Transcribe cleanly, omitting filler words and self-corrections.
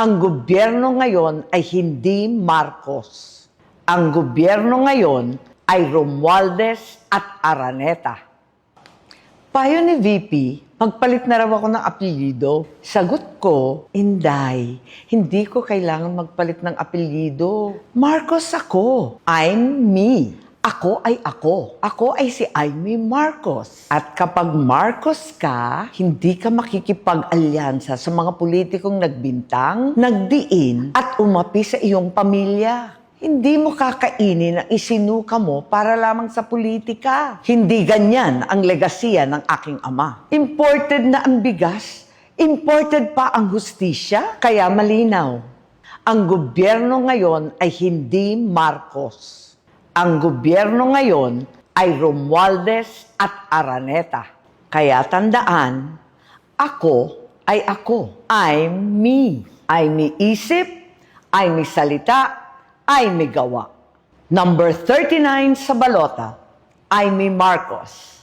Ang gobyerno ngayon ay hindi Marcos. Ang gobyerno ngayon ay Romualdez at Araneta. Payo ni VP, magpalit na raw ako ng apelyido. Sagot ko, Inday, hindi ko kailangan magpalit ng apelyido. Marcos ako. I'm me. Ako ay ako. Ako ay si Aimee Marcos. At kapag Marcos ka, hindi ka makikipag-alyansa sa mga politikong nagbintang, nagdiin, at umapi sa iyong pamilya. Hindi mo kakainin ang isinuka mo para lamang sa politika. Hindi ganyan ang legasiya ng aking ama. Imported na ang bigas, imported pa ang hustisya, kaya malinaw. Ang gobyerno ngayon ay hindi Marcos. Ang gobyerno ngayon ay Romualdez at Araneta. Kaya tandaan, ako ay ako. I'm me. I'm me isip, I'm me salita, I'm me gawa. Number 39 sa balota, Aimee Marcos.